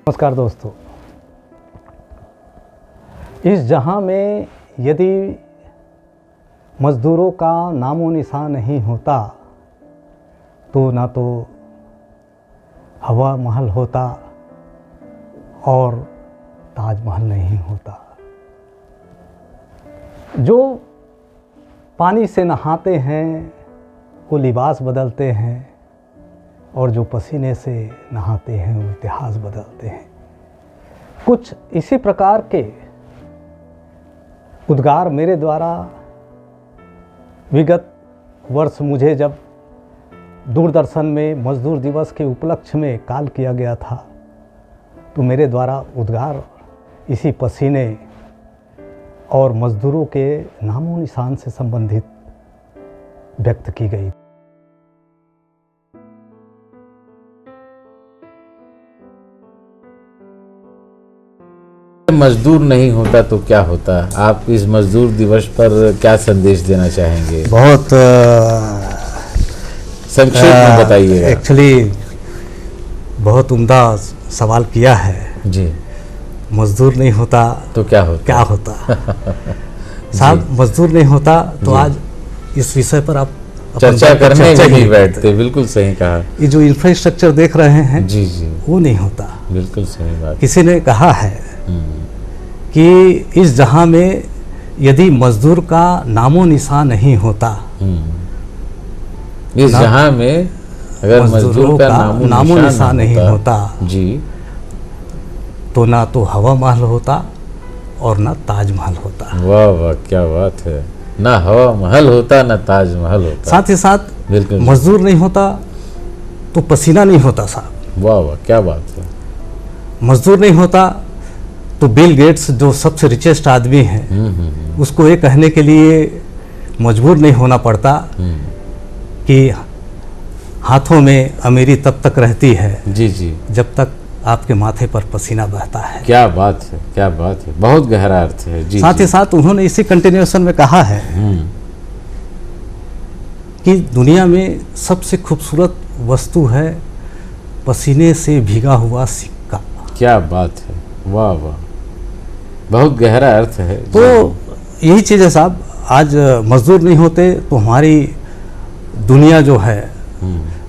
नमस्कार दोस्तों। इस जहां में यदि मज़दूरों का नामो निशान नहीं होता तो ना तो हवा महल होता और ताजमहल नहीं होता। जो पानी से नहाते हैं वो लिबास बदलते हैं और जो पसीने से नहाते हैं वो इतिहास बदलते हैं। कुछ इसी प्रकार के उद्गार मेरे द्वारा विगत वर्ष मुझे जब दूरदर्शन में मज़दूर दिवस के उपलक्ष्य में कॉल किया गया था तो मेरे द्वारा उद्गार इसी पसीने और मज़दूरों के नामो निशान से संबंधित व्यक्त की गई। मजदूर नहीं होता तो क्या होता? आप इस मजदूर दिवस पर क्या संदेश देना चाहेंगे? बहुत संक्षेप में बताइएगा। एक्चुअली बहुत उम्दा सवाल किया है जी। मजदूर नहीं होता तो क्या होता? साहब मजदूर नहीं होता तो आज इस विषय पर आप चर्चा करने नहीं बैठते। बिल्कुल सही कहा। ये जो इंफ्रास्ट्रक्चर देख रहे हैं जी वो नहीं होता। बिल्कुल सही बात। किसी ने कहा है कि इस जहां में यदि मजदूर का नामो निशान नहीं होता, इस जहां में अगर मजदूर का नामो निशान नहीं होता जी तो ना तो हवा महल होता और ना ताजमहल होता। वाह वाह, क्या बात है। ना हवा महल होता ना ताजमहल होता। साथ ही साथ बिल्कुल मजदूर नहीं होता तो पसीना नहीं होता साहब। वाह वाह, क्या बात है। मजदूर नहीं होता तो बिल गेट्स जो सबसे रिचेस्ट आदमी हैं उसको ये कहने के लिए मजबूर नहीं होना पड़ता कि हाथों में अमीरी तब तक रहती है जी जब तक आपके माथे पर पसीना बहता है। क्या बात है, क्या बात है। बहुत गहरा अर्थ है जी। साथ ही साथ उन्होंने इसी कंटिन्यूएशन में कहा है कि दुनिया में सबसे खूबसूरत वस्तु है पसीने से भीगा हुआ सिक्का। क्या बात है, वाह वाह, बहुत गहरा अर्थ है। तो यही चीज़ है साहब, आज मजदूर नहीं होते तो हमारी दुनिया जो है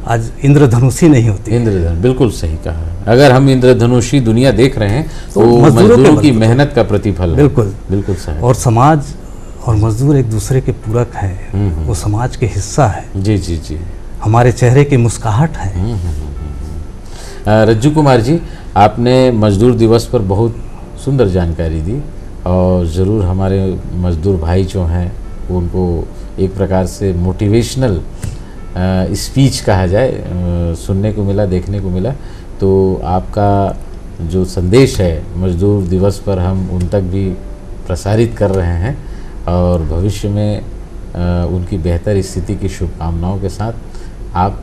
आज इंद्रधनुषी नहीं होती। इंद्रधनुष, बिल्कुल सही कहा। अगर हम इंद्रधनुषी दुनिया देख रहे हैं तो मजदूरों की मेहनत का प्रतिफल है। बिल्कुल सही। और समाज और मजदूर एक दूसरे के पूरक हैं। वो समाज के हिस्सा है। जी हमारे चेहरे की मुस्कुराहट है। रज्जू कुमार जी, आपने मजदूर दिवस पर बहुत सुंदर जानकारी दी और ज़रूर हमारे मजदूर भाई जो हैं उनको एक प्रकार से मोटिवेशनल स्पीच कहा जाए सुनने को मिला, देखने को मिला। तो आपका जो संदेश है मजदूर दिवस पर हम उन तक भी प्रसारित कर रहे हैं और भविष्य में उनकी बेहतर स्थिति की शुभकामनाओं के साथ आप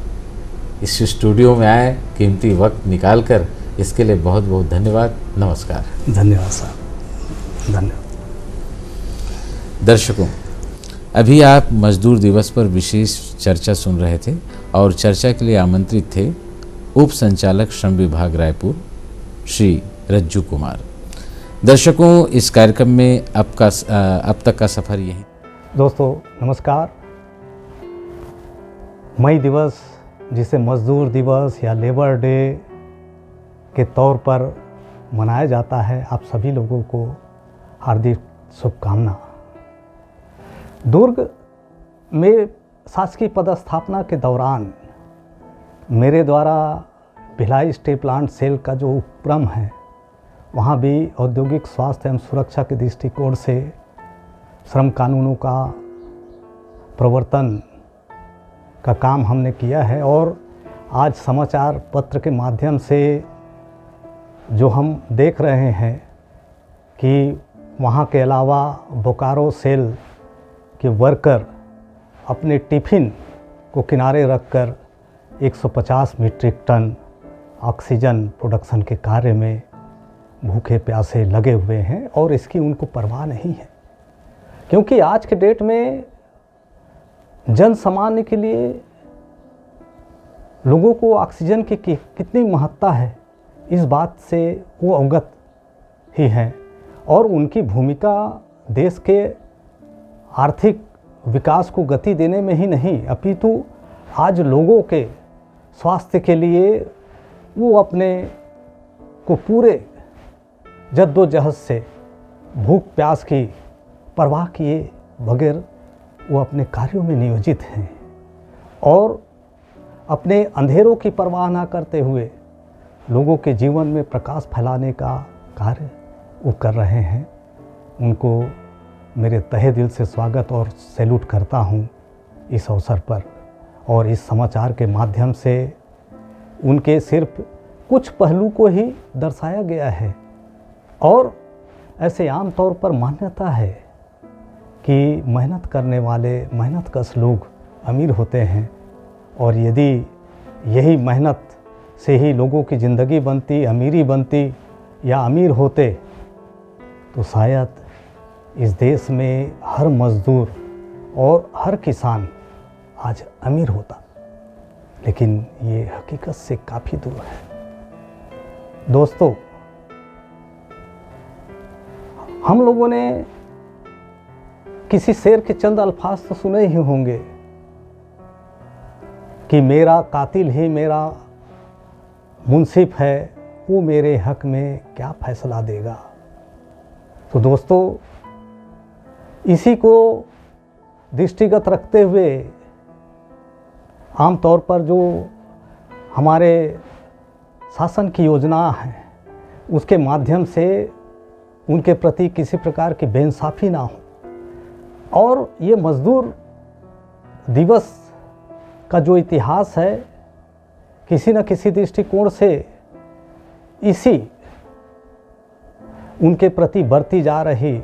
इस स्टूडियो में आए, कीमती वक्त निकाल कर, इसके लिए बहुत बहुत धन्यवाद। नमस्कार। धन्यवाद साहब, धन्यवाद। दर्शकों, अभी आप मजदूर दिवस पर विशेष चर्चा सुन रहे थे और चर्चा के लिए आमंत्रित थे उप संचालक श्रम विभाग रायपुर श्री रज्जू कुमार। दर्शकों, इस कार्यक्रम में अब तक का सफ़र यही। दोस्तों नमस्कार। मई दिवस जिसे मजदूर दिवस या लेबर डे के तौर पर मनाया जाता है, आप सभी लोगों को हार्दिक शुभकामना। दुर्ग में शासकीय पदस्थापना के दौरान मेरे द्वारा भिलाई स्टील प्लांट सेल का जो उपक्रम है वहाँ भी औद्योगिक स्वास्थ्य एवं सुरक्षा के दृष्टिकोण से श्रम कानूनों का प्रवर्तन का काम हमने किया है। और आज समाचार पत्र के माध्यम से जो हम देख रहे हैं कि वहाँ के अलावा बोकारो सेल के वर्कर अपने टिफ़िन को किनारे रखकर 150 मीट्रिक टन ऑक्सीजन प्रोडक्शन के कार्य में भूखे प्यासे लगे हुए हैं और इसकी उनको परवाह नहीं है। क्योंकि आज के डेट में जन सामान्य के लिए लोगों को ऑक्सीजन की कितनी महत्ता है इस बात से वो अवगत ही हैं और उनकी भूमिका देश के आर्थिक विकास को गति देने में ही नहीं अपितु आज लोगों के स्वास्थ्य के लिए वो अपने को पूरे जद्दोजहद से भूख प्यास की परवाह किए बगैर वो अपने कार्यों में नियोजित हैं और अपने अंधेरों की परवाह ना करते हुए लोगों के जीवन में प्रकाश फैलाने का कार्य वो कर रहे हैं। उनको मेरे तहे दिल से स्वागत और सैल्यूट करता हूँ इस अवसर पर। और इस समाचार के माध्यम से उनके सिर्फ कुछ पहलू को ही दर्शाया गया है और ऐसे आम तौर पर मान्यता है कि मेहनत करने वाले मेहनतकश लोग अमीर होते हैं और यदि यही मेहनत से ही लोगों की ज़िंदगी बनती, अमीरी बनती या अमीर होते तो शायद इस देश में हर मज़दूर और हर किसान आज अमीर होता, लेकिन ये हकीकत से काफ़ी दूर है। दोस्तों, हम लोगों ने किसी शेर के चंद अल्फाज तो सुने ही होंगे कि मेरा कातिल ही मेरा मुंसिफ है, वो मेरे हक में क्या फैसला देगा। तो दोस्तों, इसी को दृष्टिगत रखते हुए आम तौर पर जो हमारे शासन की योजना है उसके माध्यम से उनके प्रति किसी प्रकार की बेइंसाफ़ी ना हो और ये मज़दूर दिवस का जो इतिहास है किसी न किसी दृष्टिकोण से इसी उनके प्रति बरती जा रही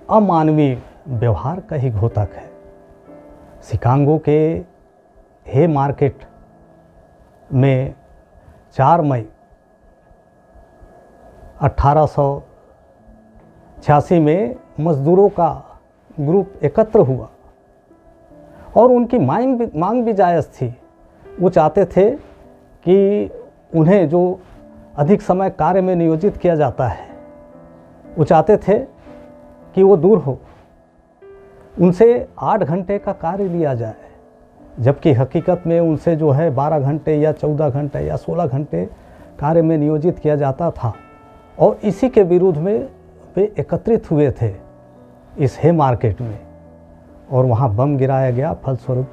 अमानवीय व्यवहार का ही घोतक है। शिकागो के हे मार्केट में 4 मई 1886 में मज़दूरों का ग्रुप एकत्र हुआ और उनकी मांग भी जायज़ थी। वो चाहते थे कि उन्हें जो अधिक समय कार्य में नियोजित किया जाता है, वो चाहते थे कि वो दूर हो, उनसे 8 घंटे का कार्य लिया जाए, जबकि हकीकत में उनसे जो है 12 घंटे या 14 घंटे या 16 घंटे कार्य में नियोजित किया जाता था। और इसी के विरुद्ध में वे एकत्रित हुए थे इस हे मार्केट में और वहाँ बम गिराया गया। फलस्वरूप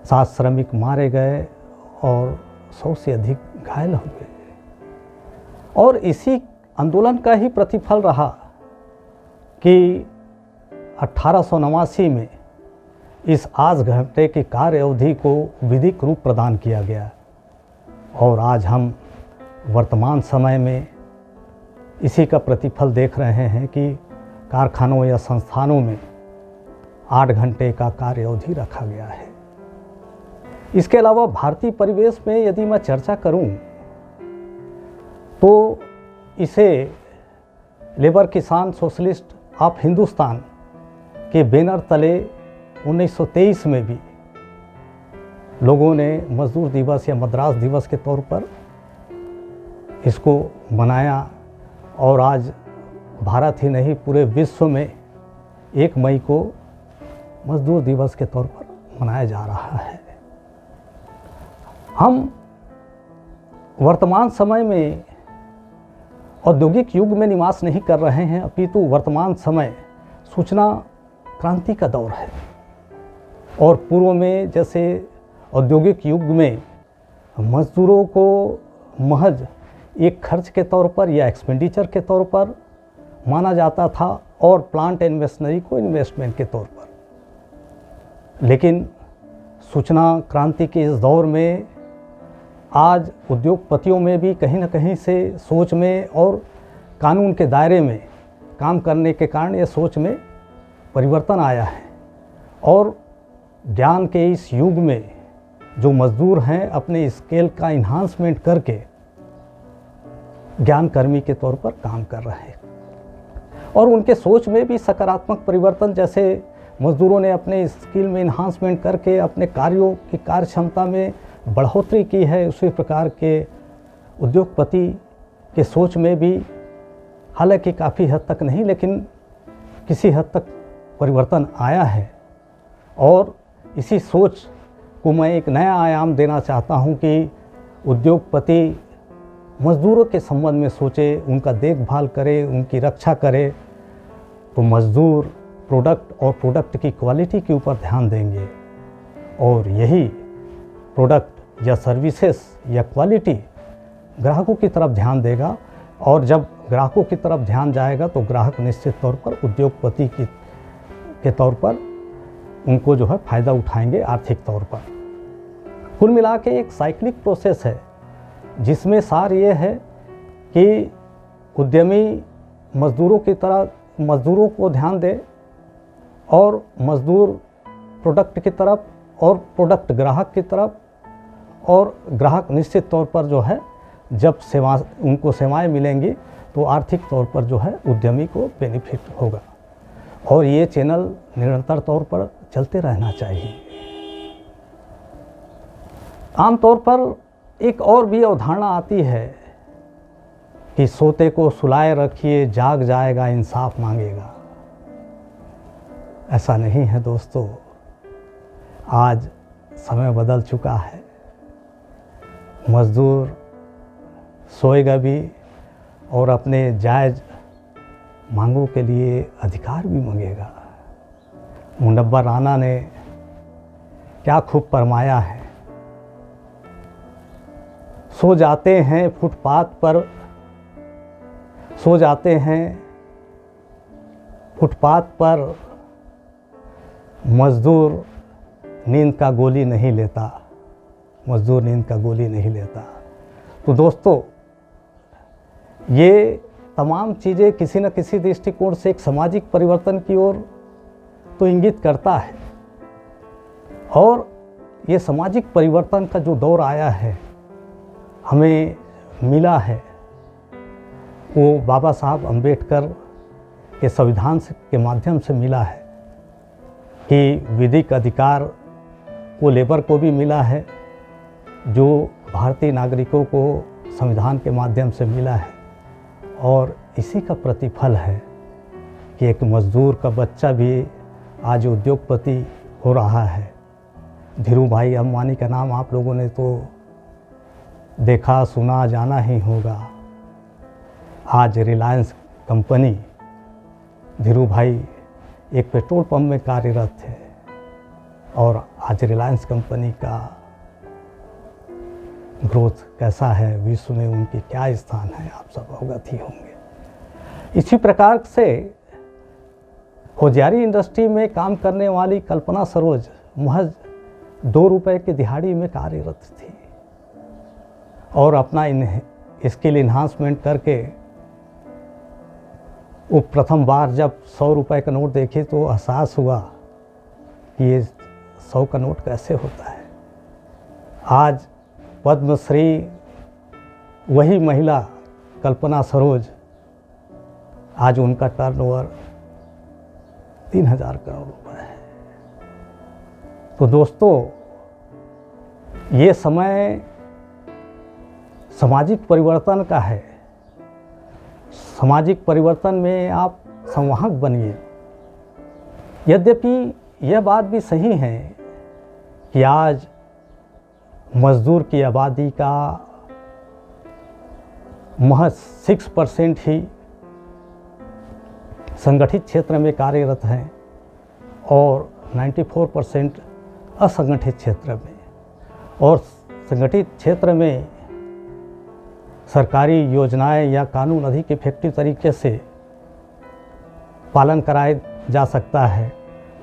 7 श्रमिक मारे गए और 100 से अधिक घायल हो गए। और इसी आंदोलन का ही प्रतिफल रहा कि 1889 में इस 8 घंटे की कार्य अवधि को विधिक रूप प्रदान किया गया और आज हम वर्तमान समय में इसी का प्रतिफल देख रहे हैं कि कारखानों या संस्थानों में 8 घंटे का कार्य अवधि रखा गया है। इसके अलावा भारतीय परिवेश में यदि मैं चर्चा करूं तो इसे लेबर किसान सोशलिस्ट ऑफ हिंदुस्तान के बैनर तले 1923 में भी लोगों ने मजदूर दिवस या मद्रास दिवस के तौर पर इसको मनाया और आज भारत ही नहीं पूरे विश्व में 1 मई को मजदूर दिवस के तौर पर मनाया जा रहा है। हम वर्तमान समय में औद्योगिक युग में निवास नहीं कर रहे हैं, अपितु वर्तमान समय सूचना क्रांति का दौर है। और पूर्व में जैसे औद्योगिक युग में मजदूरों को महज एक खर्च के तौर पर या एक्सपेंडिचर के तौर पर माना जाता था और प्लांट एंड मशीनरी को इन्वेस्टमेंट के तौर पर, लेकिन सूचना क्रांति के इस दौर में आज उद्योगपतियों में भी कहीं न कहीं से सोच में और कानून के दायरे में काम करने के कारण ये सोच में परिवर्तन आया है। और ज्ञान के इस युग में जो मजदूर हैं अपने स्केल का इन्हांसमेंट करके ज्ञानकर्मी के तौर पर काम कर रहे हैं और उनके सोच में भी सकारात्मक परिवर्तन, जैसे मजदूरों ने अपने स्किल में इन्हांसमेंट करके अपने कार्यों की कार्य क्षमता में बढ़ोतरी की है, उसी प्रकार के उद्योगपति के सोच में भी हालांकि काफ़ी हद तक नहीं लेकिन किसी हद तक परिवर्तन आया है। और इसी सोच को मैं एक नया आयाम देना चाहता हूं कि उद्योगपति मज़दूरों के संबंध में सोचे, उनका देखभाल करे, उनकी रक्षा करे, तो मज़दूर प्रोडक्ट और प्रोडक्ट की क्वालिटी के ऊपर ध्यान देंगे और यही प्रोडक्ट या सर्विसेज या क्वालिटी ग्राहकों की तरफ ध्यान देगा। और जब ग्राहकों की तरफ ध्यान जाएगा तो ग्राहक निश्चित तौर पर उद्योगपति के तौर पर उनको जो है फ़ायदा उठाएंगे आर्थिक तौर पर। कुल मिला के एक साइक्लिक प्रोसेस है जिसमें सार ये है कि उद्यमी मज़दूरों की तरह मज़दूरों को ध्यान दे और मज़दूर प्रोडक्ट की तरफ और प्रोडक्ट ग्राहक की तरफ, और ग्राहक निश्चित तौर पर जो है जब उनको सेवाएं मिलेंगी तो आर्थिक तौर पर जो है उद्यमी को बेनिफिट होगा। और ये चैनल निरंतर तौर पर चलते रहना चाहिए। आमतौर पर एक और भी अवधारणा आती है कि सोते को सुलाए रखिए, जाग जाएगा इंसाफ मांगेगा। ऐसा नहीं है दोस्तों, आज समय बदल चुका है। मज़दूर सोएगा भी और अपने जायज़ मांगों के लिए अधिकार भी मांगेगा। मुनव्वर राना ने क्या खूब फरमाया है, सो जाते हैं फुटपाथ पर, सो जाते हैं फुटपाथ पर, मज़दूर नींद का गोली नहीं लेता, मज़दूर नींद का गोली नहीं लेता। तो दोस्तों ये तमाम चीज़ें किसी न किसी दृष्टिकोण से एक सामाजिक परिवर्तन की ओर तो इंगित करता है। और ये सामाजिक परिवर्तन का जो दौर आया है, हमें मिला है, वो बाबा साहब अम्बेडकर के संविधान के माध्यम से मिला है कि विधिक अधिकार वो लेबर को भी मिला है जो भारतीय नागरिकों को संविधान के माध्यम से मिला है। और इसी का प्रतिफल है कि एक मज़दूर का बच्चा भी आज उद्योगपति हो रहा है। धीरू भाई अंबानी का नाम आप लोगों ने तो देखा सुना जाना ही होगा। आज रिलायंस कंपनी, धीरू भाई एक पेट्रोल पंप में कार्यरत थे और आज रिलायंस कंपनी का ग्रोथ कैसा है, विश्व में उनकी क्या स्थान है, आप सब अवगत ही होंगे। इसी प्रकार से होशियारी इंडस्ट्री में काम करने वाली कल्पना सरोज महज 2 रुपए की दिहाड़ी में कार्यरत थी और अपना स्किल इन्हांसमेंट करके वो प्रथम बार जब 100 रुपए का नोट देखे तो एहसास हुआ कि ये 100 का नोट कैसे होता है। आज पद्मश्री वही महिला कल्पना सरोज, आज उनका टर्नओवर 3000 करोड़ रुपए है। तो दोस्तों ये समय सामाजिक परिवर्तन का है। सामाजिक परिवर्तन में आप संवाहक बनिए। यद्यपि यह बात भी सही है कि आज मज़दूर की आबादी का महज 6% ही संगठित क्षेत्र में कार्यरत हैं और 94% असंगठित क्षेत्र में। और संगठित क्षेत्र में सरकारी योजनाएं या कानून अधिक इफेक्टिव तरीके से पालन कराया जा सकता है,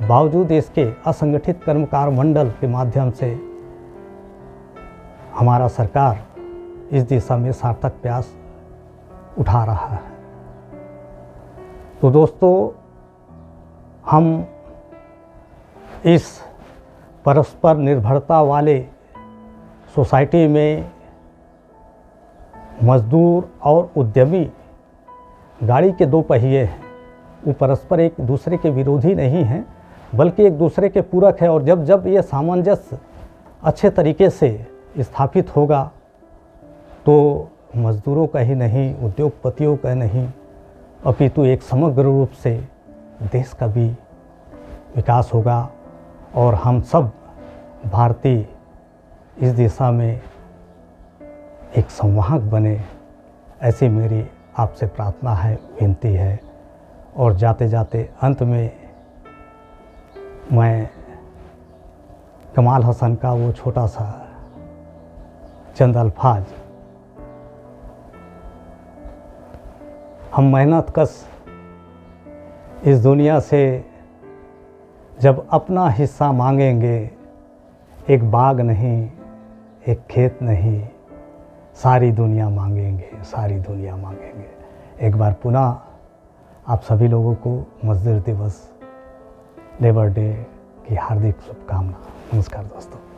बावजूद इसके असंगठित कर्मकार मंडल के माध्यम से हमारा सरकार इस दिशा में सार्थक प्रयास उठा रहा है। तो दोस्तों हम इस परस्पर निर्भरता वाले सोसाइटी में मज़दूर और उद्यमी गाड़ी के 2 पहिए हैं। वो परस्पर एक दूसरे के विरोधी नहीं हैं बल्कि एक दूसरे के पूरक है। और जब जब ये सामंजस्य अच्छे तरीके से स्थापित होगा तो मज़दूरों का ही नहीं, उद्योगपतियों का नहीं, अपितु एक समग्र रूप से देश का भी विकास होगा और हम सब भारतीय इस दिशा में एक संवाहक बने, ऐसी मेरी आपसे प्रार्थना है, विनती है। और जाते जाते अंत में मैं कमाल हसन का वो छोटा सा चंद अल्फाज, हम मेहनत कश इस दुनिया से जब अपना हिस्सा मांगेंगे, एक बाग नहीं, एक खेत नहीं, सारी दुनिया मांगेंगे, सारी दुनिया मांगेंगे। एक बार पुनः आप सभी लोगों को मज़दूर दिवस, लेबर डे की हार्दिक शुभकामना। नमस्कार दोस्तों।